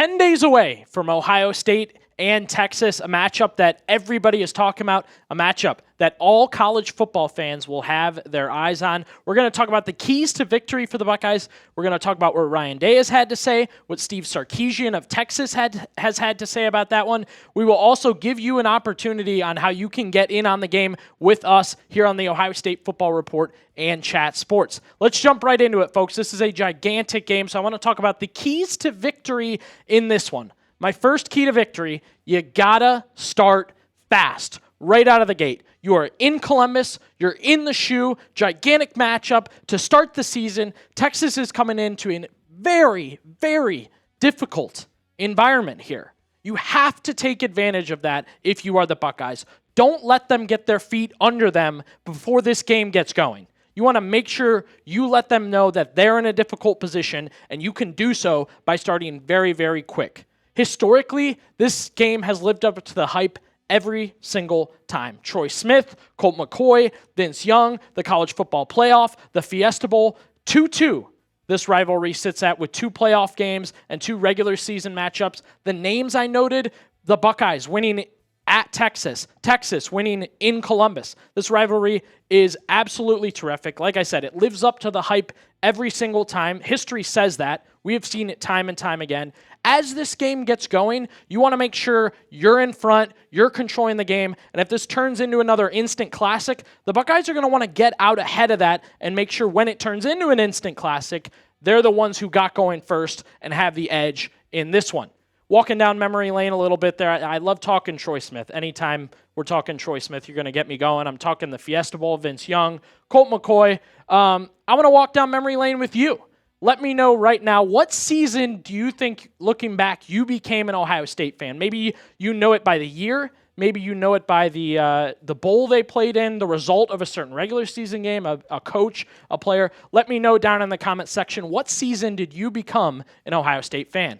10 days away from Ohio State and Texas, a matchup that everybody is talking about, a matchup that all college football fans will have their eyes on. We're going to talk about the keys to victory for the Buckeyes. We're going to talk about what Ryan Day has had to say, what Steve Sarkisian of Texas has had to say about that one. We will also give you an opportunity on how you can get in on the game with us here on the Ohio State Football Report and Chat Sports. Let's jump right into it, folks. This is a gigantic game, so I want to talk about the keys to victory in this one. My first key to victory, you gotta start fast, right out of the gate. You are in Columbus, you're in the shoe, gigantic matchup to start the season. Texas is coming into a very, very difficult environment here. You have to take advantage of that if you are the Buckeyes. Don't let them get their feet under them before this game gets going. You want to make sure you let them know that they're in a difficult position, and you can do so by starting very, very quick. Historically, this game has lived up to the hype every single time. Troy Smith, Colt McCoy, Vince Young, the College Football Playoff, the Fiesta Bowl, 2-2. This rivalry sits at with 2 playoff games and 2 regular season matchups. The names I noted, the Buckeyes winning at Texas, Texas winning in Columbus. This rivalry is absolutely terrific. Like I said, it lives up to the hype every single time. History says that. We have seen it time and time again. As this game gets going, you want to make sure you're in front, you're controlling the game, and if this turns into another instant classic, the Buckeyes are going to want to get out ahead of that and make sure when it turns into an instant classic, they're the ones who got going first and have the edge in this one. Walking down memory lane a little bit there, I love talking Troy Smith. Anytime we're talking Troy Smith, you're going to get me going. I'm talking the Fiesta Bowl, Vince Young, Colt McCoy. I want to walk down memory lane with you. Let me know right now, what season do you think, looking back, you became an Ohio State fan? Maybe you know it by the year. Maybe you know it by the bowl they played in, the result of a certain regular season game, a coach, a player. Let me know down in the comment section, what season did you become an Ohio State fan?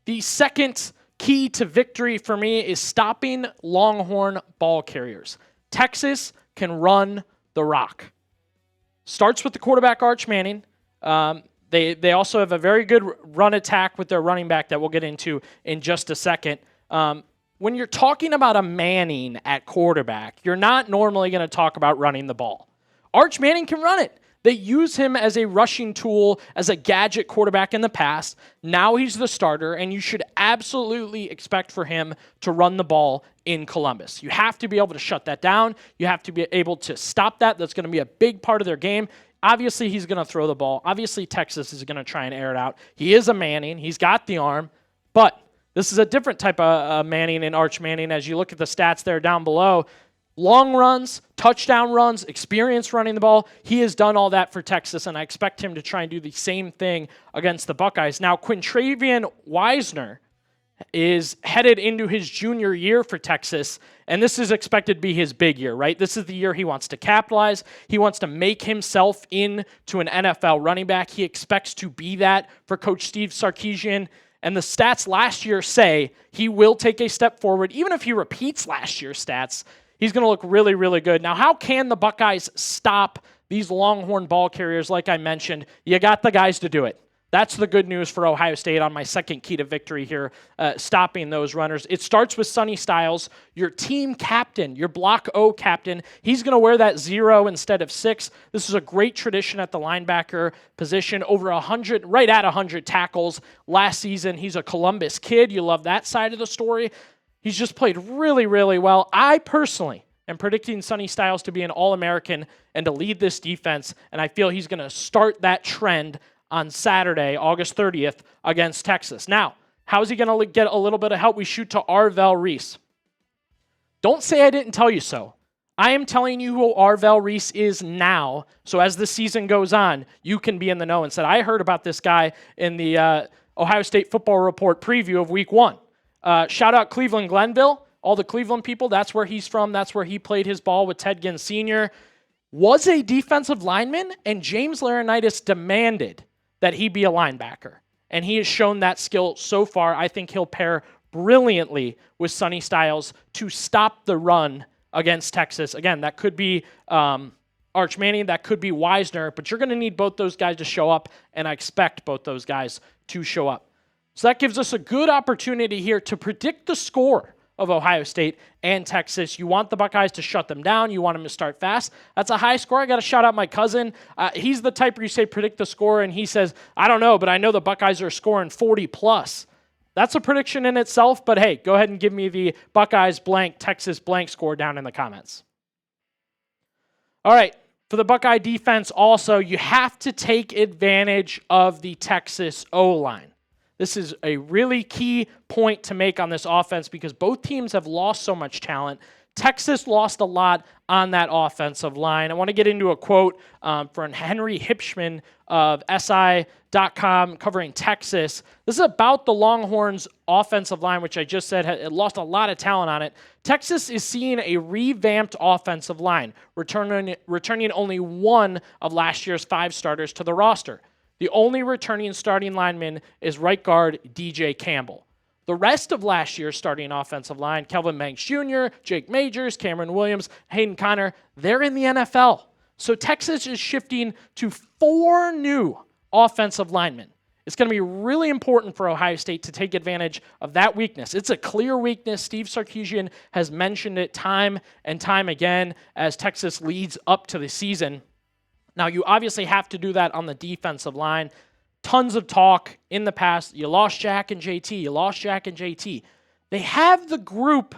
The second key to victory for me is stopping Longhorn ball carriers. Texas can run the rock. Starts with the quarterback, Arch Manning. They also have a very good run attack with their running back that we'll get into in just a second. When you're talking about a Manning at quarterback, you're not normally going to talk about running the ball. Arch Manning can run it. They use him as a rushing tool, as a gadget quarterback in the past. Now he's the starter, and you should absolutely expect for him to run the ball in Columbus. You have to be able to shut that down. You have to be able to stop that. That's going to be a big part of their game. Obviously, he's going to throw the ball. Obviously, Texas is going to try and air it out. He is a Manning. He's got the arm. But this is a different type of Manning and Arch Manning. As you look at the stats there down below, long runs, touchdown runs, experience running the ball. He has done all that for Texas, and I expect him to try and do the same thing against the Buckeyes. Now, Quintravian Wisner is headed into his junior year for Texas, and this is expected to be his big year, right? This is the year he wants to capitalize. He wants to make himself into an NFL running back. He expects to be that for Coach Steve Sarkisian, and the stats last year say he will take a step forward. Even if he repeats last year's stats, he's going to look really, really good. Now, how can the Buckeyes stop these Longhorn ball carriers? Like I mentioned, you got the guys to do it. That's the good news for Ohio State on my second key to victory here, stopping those runners. It starts with Sonny Styles, your team captain, your Block O captain. He's going to wear that 0 instead of 6. This is a great tradition at the linebacker position. Over 100, right at 100 tackles last season. He's a Columbus kid. You love that side of the story. He's just played really, really well. I personally am predicting Sonny Styles to be an All-American and to lead this defense, and I feel he's going to start that trend on Saturday, August 30th, against Texas. Now, how is he going to get a little bit of help? We shoot to Arvell Reese. Don't say I didn't tell you so. I am telling you who Arvell Reese is now, so as the season goes on, you can be in the know and said, I heard about this guy in the Ohio State Football Report preview of Week 1. Shout out Cleveland Glenville, all the Cleveland people. That's where he's from. That's where he played his ball with Ted Ginn Sr. Was a defensive lineman, and James Laurinaitis demanded that he be a linebacker. And he has shown that skill so far. I think he'll pair brilliantly with Sonny Styles to stop the run against Texas. Again, that could be Arch Manning, that could be Wisner, but you're going to need both those guys to show up, and I expect both those guys to show up. So that gives us a good opportunity here to predict the score of Ohio State and Texas. You want the Buckeyes to shut them down. You want them to start fast. That's a high score. I got to shout out my cousin. He's the type where you say predict the score, and he says, I don't know, but I know the Buckeyes are scoring 40 plus. That's a prediction in itself, but hey, go ahead and give me the Buckeyes blank, Texas blank score down in the comments. All right, for the Buckeye defense also, you have to take advantage of the Texas O-line. This is a really key point to make on this offense because both teams have lost so much talent. Texas lost a lot on that offensive line. I want to get into a quote from Henry Hipschman of SI.com covering Texas. This is about the Longhorns' offensive line, which I just said it lost a lot of talent on it. Texas is seeing a revamped offensive line, returning only one of last year's 5 starters to the roster. The only returning starting lineman is right guard DJ Campbell. The rest of last year's starting offensive line, Kelvin Banks Jr., Jake Majors, Cameron Williams, Hayden Connor, they're in the NFL. So Texas is shifting to 4 new offensive linemen. It's going to be really important for Ohio State to take advantage of that weakness. It's a clear weakness. Steve Sarkisian has mentioned it time and time again as Texas leads up to the season. Now, you obviously have to do that on the defensive line. Tons of talk in the past. You lost Jack and JT. You lost Jack and JT. They have the group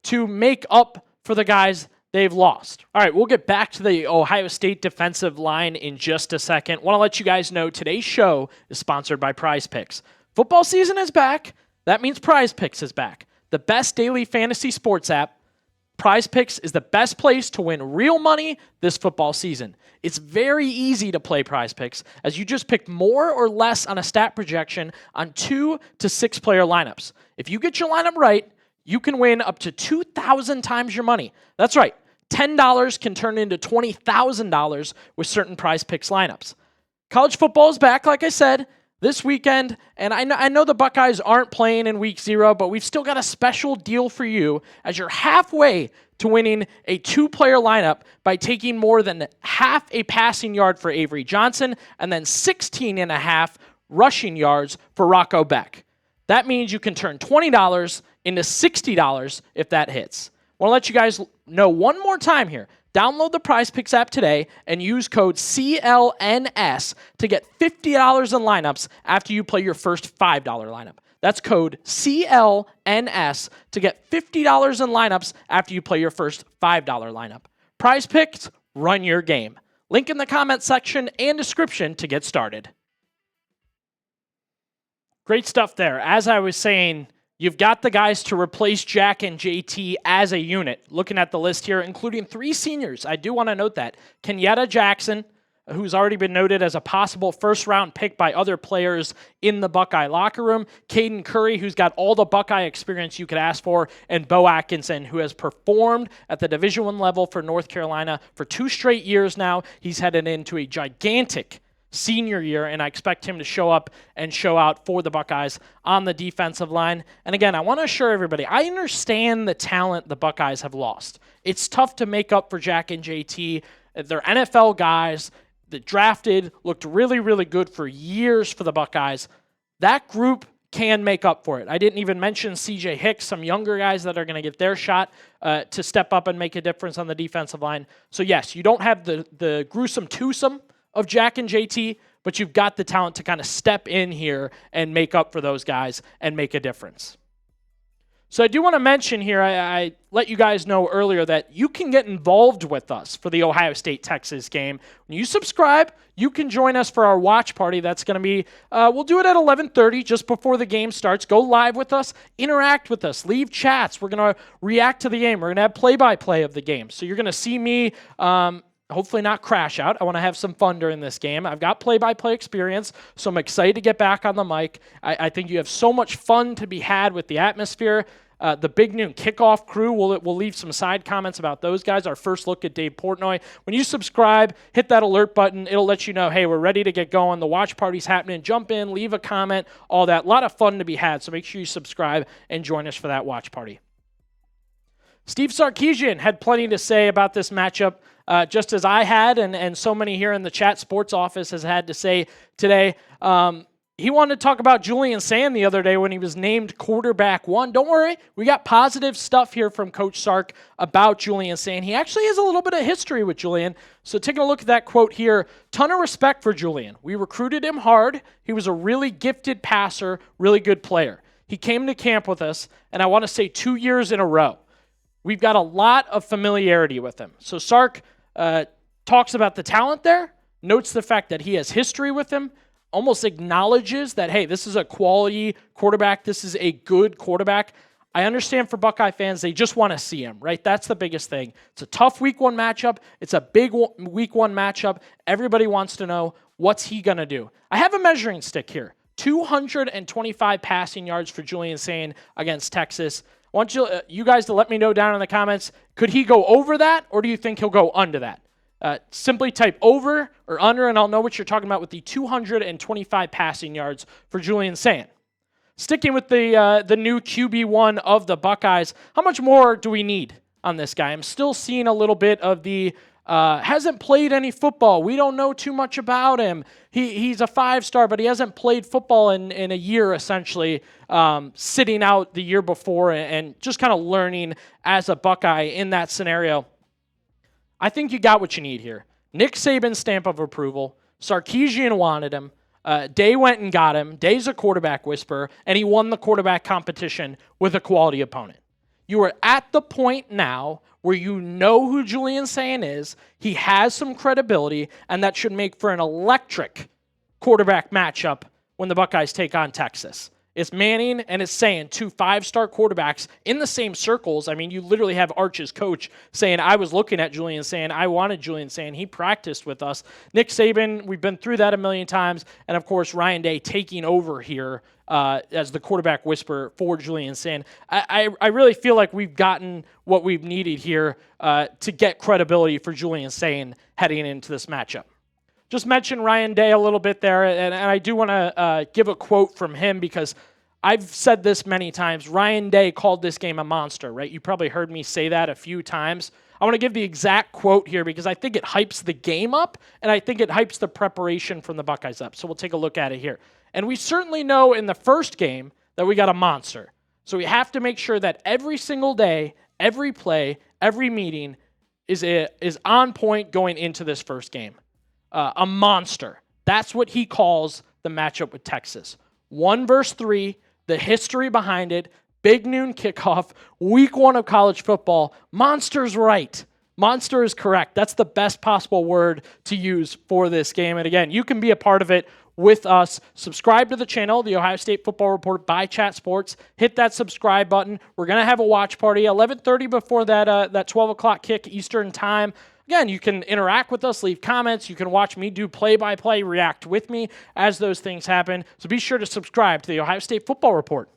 to make up for the guys they've lost. All right, we'll get back to the Ohio State defensive line in just a second. Want to let you guys know today's show is sponsored by PrizePicks. Football season is back. That means PrizePicks is back. The best daily fantasy sports app. PrizePicks is the best place to win real money this football season. It's very easy to play PrizePicks as you just pick more or less on a stat projection on 2 to 6 player lineups. If you get your lineup right, you can win up to 2,000 times your money. That's right. $10 can turn into $20,000 with certain PrizePicks lineups. College football is back, like I said, this weekend, and I know the Buckeyes aren't playing in week 0, but we've still got a special deal for you as you're halfway to winning a 2-player lineup by taking more than half a passing yard for Avery Johnson and then 16.5 rushing yards for Rocco Beck. That means you can turn $20 into $60 if that hits. I want to let you guys know one more time here. Download the PrizePicks app today and use code CLNS to get $50 in lineups after you play your first $5 lineup. That's code CLNS to get $50 in lineups after you play your first $5 lineup. PrizePicks, run your game. Link in the comment section and description to get started. Great stuff there. As I was saying, you've got the guys to replace Jack and JT as a unit. Looking at the list here, including 3 seniors. I do want to note that. Kenyatta Jackson, who's already been noted as a possible first-round pick by other players in the Buckeye locker room. Caden Curry, who's got all the Buckeye experience you could ask for. And Bo Atkinson, who has performed at the Division I level for North Carolina for 2 straight years now. He's headed into a gigantic senior year, and I expect him to show up and show out for the Buckeyes on the defensive line. And again, I want to assure everybody, I understand the talent the Buckeyes have lost. It's tough to make up for Jack and JT. They're NFL guys that drafted, looked really, really good for years for the Buckeyes. That group can make up for it. I didn't even mention CJ Hicks, some younger guys that are going to get their shot to step up and make a difference on the defensive line. So yes, you don't have the gruesome twosome of Jack and JT, but you've got the talent to kind of step in here and make up for those guys and make a difference. So I do want to mention here, I let you guys know earlier that you can get involved with us for the Ohio State-Texas game. When you subscribe, you can join us for our watch party. That's going to be, we'll do it at 11:30, just before the game starts. Go live with us, interact with us, leave chats. We're going to react to the game. We're going to have play-by-play of the game. So you're going to see me hopefully not crash out. I want to have some fun during this game. I've got play-by-play experience, so I'm excited to get back on the mic. I think you have so much fun to be had with the atmosphere. The Big Noon Kickoff crew, we'll leave some side comments about those guys. Our first look at Dave Portnoy. When you subscribe, hit that alert button. It'll let you know, hey, we're ready to get going. The watch party's happening. Jump in, leave a comment, all that. A lot of fun to be had, so make sure you subscribe and join us for that watch party. Steve Sarkisian had plenty to say about this matchup, just as I had, and so many here in the chat sports office has had to say today. he wanted to talk about Julian Sayin the other day when he was named quarterback one. Don't worry, we got positive stuff here from Coach Sark about Julian Sayin. He actually has a little bit of history with Julian. So taking a look at that quote here, ton of respect for Julian. We recruited him hard. He was a really gifted passer, really good player. He came to camp with us, and I want to say 2 years in a row. We've got a lot of familiarity with him. So Sark talks about the talent there, notes the fact that he has history with him, almost acknowledges that, hey, this is a quality quarterback. This is a good quarterback. I understand for Buckeye fans, they just want to see him, right? That's the biggest thing. It's a tough week one matchup. It's a big week one matchup. Everybody wants to know, what's he going to do? I have a measuring stick here. 225 passing yards for Julian Sayin against Texas. I want you guys to let me know down in the comments, could he go over that, or do you think he'll go under that? Simply type over or under, and I'll know what you're talking about with the 225 passing yards for Julian Sayin. Sticking with the new QB1 of the Buckeyes, how much more do we need on this guy? I'm still seeing a little bit of the hasn't played any football. We don't know too much about him. He's a 5-star, but he hasn't played football in a year, essentially, sitting out the year before and just kind of learning as a Buckeye in that scenario. I think you got what you need here. Nick Saban's stamp of approval. Sarkisian wanted him. Day went and got him. Day's a quarterback whisperer, and he won the quarterback competition with a quality opponent. You are at the point now where you know who Julian Sayin is. He has some credibility, and that should make for an electric quarterback matchup when the Buckeyes take on Texas. It's Manning and it's Sayin, 2 5-star quarterbacks in the same circles. I mean, you literally have Arch's coach saying, I was looking at Julian Sayin. I wanted Julian Sayin. He practiced with us. Nick Saban, we've been through that a million times. And, of course, Ryan Day taking over here as the quarterback whisperer for Julian Sayin. I really feel like we've gotten what we've needed here to get credibility for Julian Sayin heading into this matchup. Just mentioned Ryan Day a little bit there, and I do want to give a quote from him because I've said this many times. Ryan Day called this game a monster, right? You probably heard me say that a few times. I want to give the exact quote here because I think it hypes the game up, and I think it hypes the preparation from the Buckeyes up. So we'll take a look at it here. And we certainly know in the first game that we got a monster. So we have to make sure that every single day, every play, every meeting is on point going into this first game. A monster. That's what he calls the matchup with Texas. 1 verse 3, the history behind it, big noon kickoff, week 1 of college football. Monster's right. Monster is correct. That's the best possible word to use for this game. And again, you can be a part of it with us. Subscribe to the channel, the Ohio State Football Report by Chat Sports. Hit that subscribe button. We're going to have a watch party 11:30 before that 12 o'clock kick Eastern time. Again, you can interact with us, leave comments. You can watch me do play-by-play, react with me as those things happen. So be sure to subscribe to the Ohio State Football Report.